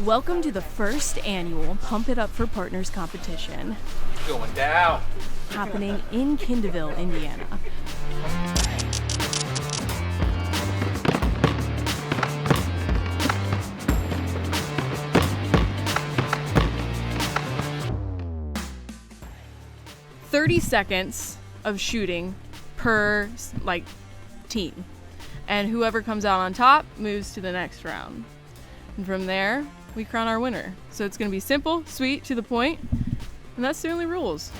Welcome to the first annual Pump It Up for Partners competition. Going down. Happening in Kindleville, Indiana. "30 seconds of shooting per team, and whoever comes out on top moves to the next round. And from there, we crown our winner. So it's going to be simple, sweet, to the point, and that's the only rules.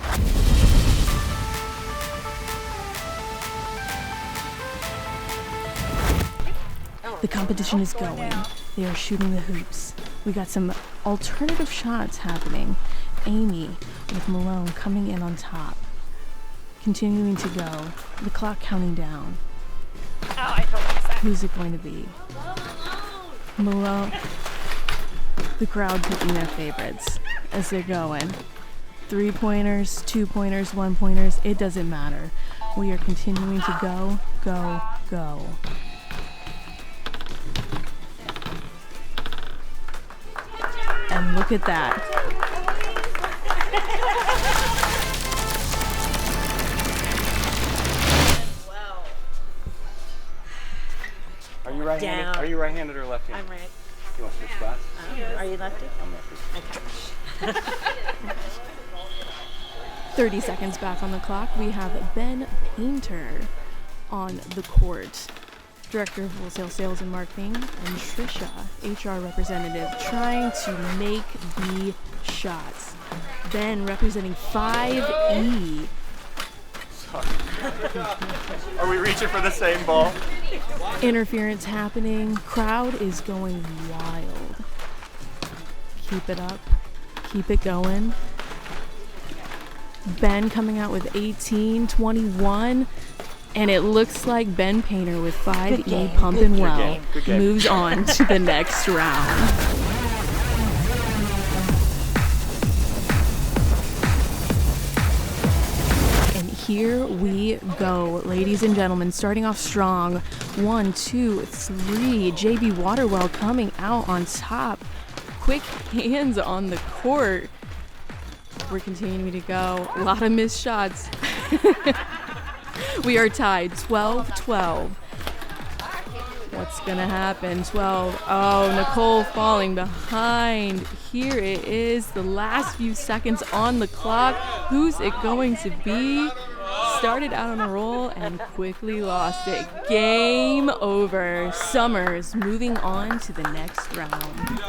The competition is going. They are shooting the hoops. We got some alternative shots happening. Amy with Malone coming in on top. Continuing to go. The clock counting down. Oh, I don't like that. Who's it going to be? Malone. The crowd picking their favorites as they're going. 3-pointers, 2-pointers, 1-pointers, it doesn't matter. We are continuing to go, go, go. And look at that. Are you right-handed? Down. Are you right-handed or left-handed? I'm right. You want to switch spots? Are you lefty? I'm lefty. Okay. 30 seconds back on the clock. We have Ben Painter on the court. Director of Wholesale Sales and Marketing, and Trisha, HR representative, trying to make the shots. Ben representing 5E. Are we reaching for the same ball? Interference happening. Crowd is going wild. Keep it up. Keep it going. Ben coming out with 18, 21. And it looks like Ben Painter with 5E pumping well moves on to the next round. And here we go, ladies and gentlemen, starting off strong. 1, 2, 3. JB Waterwell coming out on top. Quick hands on the court. We're continuing to go. A lot of missed shots. We are tied 12-12. What's gonna happen? 12. Oh, Nicole falling behind. Here it is, the last few seconds on the clock. Who's it going to be? Started out on a roll and quickly lost it. Game over. Summers moving on to the next round.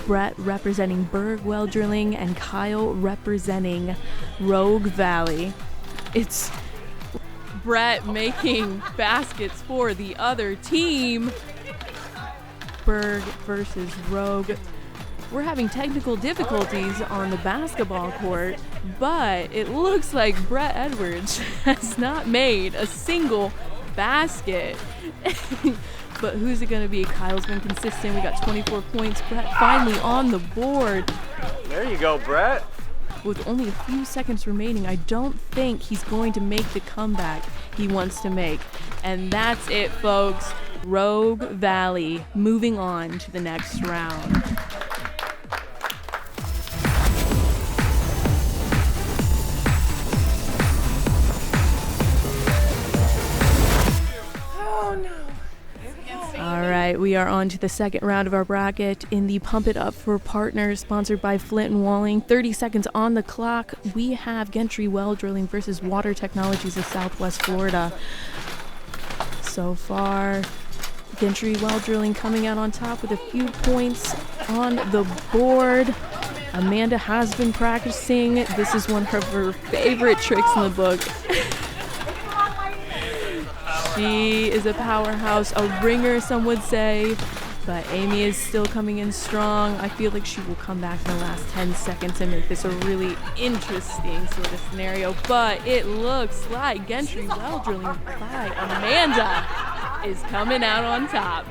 Brett representing Berg Well Drilling and Kyle representing Rogue Valley. It's Brett making baskets for the other team. Berg versus Rogue. We're having technical difficulties on the basketball court, but it looks like Brett Edwards has not made a single basket. But who's it going to be? Kyle's been consistent. We got 24 points. Brett finally on the board. There you go, Brett. With only a few seconds remaining, I don't think he's going to make the comeback he wants to make. And that's it, folks. Rogue Valley moving on to the next round. All right, we are on to the second round of our bracket in the Pump It Up for Partners, sponsored by Flint and Walling. 30 seconds on the clock. We have Gentry Well Drilling versus Water Technologies of Southwest Florida. So far, Gentry Well Drilling coming out on top with a few points on the board. Amanda has been practicing. This is one of her favorite tricks in the book. She is a powerhouse, a ringer, some would say, but Amy is still coming in strong. I feel like she will come back in the last 10 seconds and make this a really interesting sort of scenario, but it looks like Gentry Well Drilling by Amanda is coming out on top.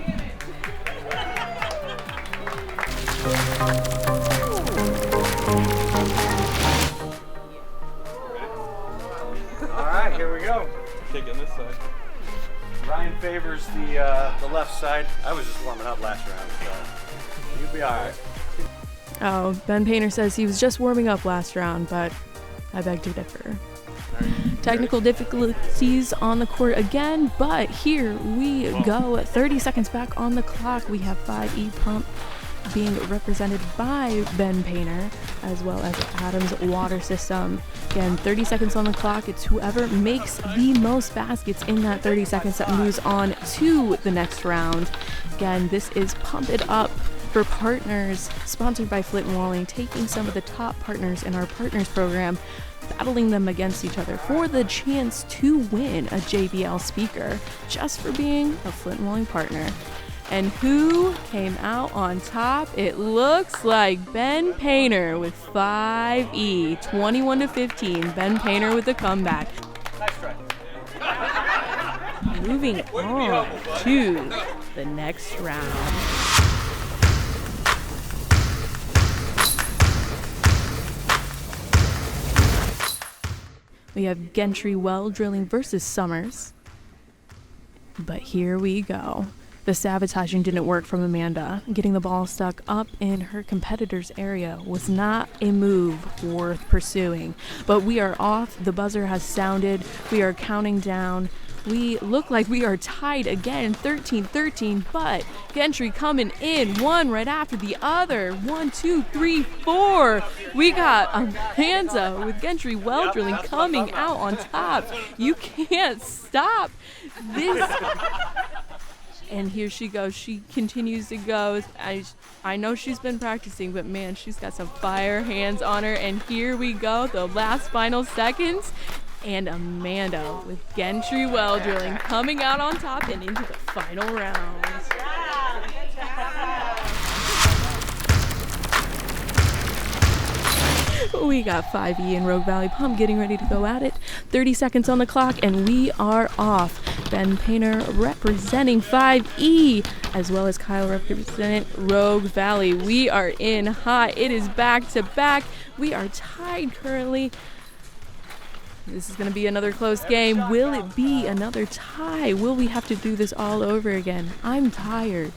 All right, here we go. Taking this side. Ryan favors the left side. I was just warming up last round, so you'll be all right. Oh, Ben Painter says he was just warming up last round, but I beg to differ. Technical difficulties on the court again, but here we go. 30 seconds back on the clock. We have 5E Pump being represented by Ben Painter, as well as Adams Water System. Again, 30 seconds on the clock. It's whoever makes the most baskets in that 30 seconds that moves on to the next round. Again, this is Pump It Up for Partners, sponsored by Flint and Walling, taking some of the top partners in our partners program, battling them against each other for the chance to win a JBL speaker just for being a Flint and Walling partner. And who came out on top? It looks like Ben Painter with 5E, 21-15. Ben Painter with the comeback. Nice try. Moving on to the next round. We have Gentry Well Drilling versus Summers. But here we go. The sabotaging didn't work from Amanda. Getting the ball stuck up in her competitor's area was not a move worth pursuing. But we are off. The buzzer has sounded. We are counting down. We look like we are tied again, 13-13, but Gentry coming in, one right after the other. 1, 2, 3, 4. We got Amanda with Gentry Well Drilling coming out on top. You can't stop this. And here she goes. She continues to go. I know she's been practicing, but man, she's got some fire hands on her. And here we go, the last final seconds. And Amanda with Gentry Well Drilling coming out on top and into the final round. We got 5E and Rogue Valley Pump getting ready to go at it. 30 seconds on the clock and we are off. Ben Painter representing 5E, as well as Kyle representing Rogue Valley. We are in hot. It is back to back. We are tied currently. This is going to be another close game. Will it be another tie? Will we have to do this all over again? I'm tired.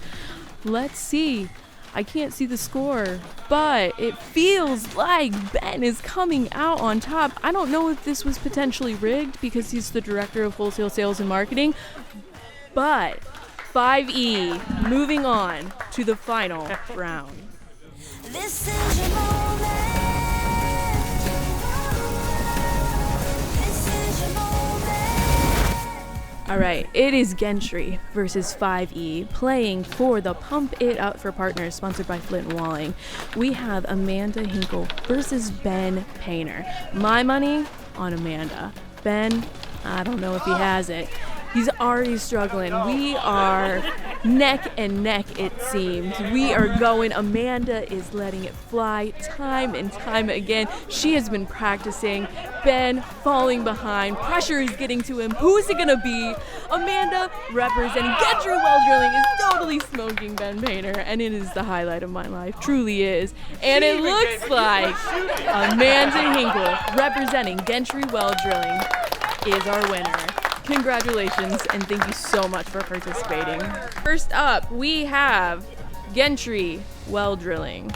Let's see. I can't see the score, but it feels like Ben is coming out on top. I don't know if this was potentially rigged because he's the director of wholesale sales and marketing, but 5E moving on to the final round. This is your moment. All right, it is Gentry versus 5E playing for the Pump It Up for Partners, sponsored by Flint and Walling. We have Amanda Hinkle versus Ben Painter. My money on Amanda. Ben, I don't know if he has it. He's already struggling. We are neck and neck, it seems. We are going. Amanda is letting it fly time and time again. She has been practicing. Ben falling behind. Pressure is getting to him. Who is it going to be? Amanda representing Gentry Well Drilling is totally smoking Ben Painter, and it is the highlight of my life. Truly is. And it looks like Amanda Hinkle representing Gentry Well Drilling is our winner. Congratulations, and thank you so much for participating. First up, we have Gentry Well Drilling,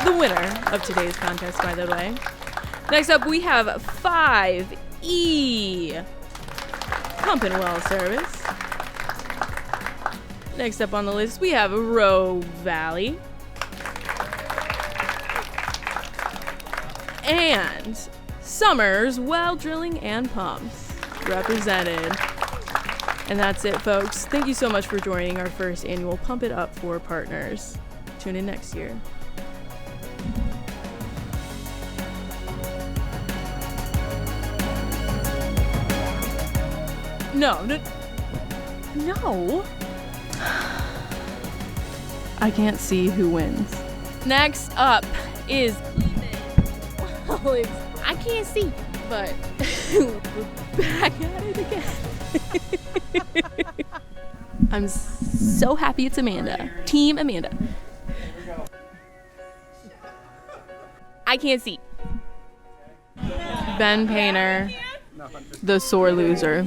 the winner of today's contest, by the way. Next up, we have 5E Pump and Well Service. Next up on the list, we have Rogue Valley. And Summers Well Drilling and Pumps represented. And that's it, folks. Thank you so much for joining our first annual Pump It Up for Partners. Tune in next year. No. I can't see who wins. Next up is I can't see, but we're back at it again. I'm so happy it's Amanda. Team Amanda. I can't see. Ben Painter the sore loser.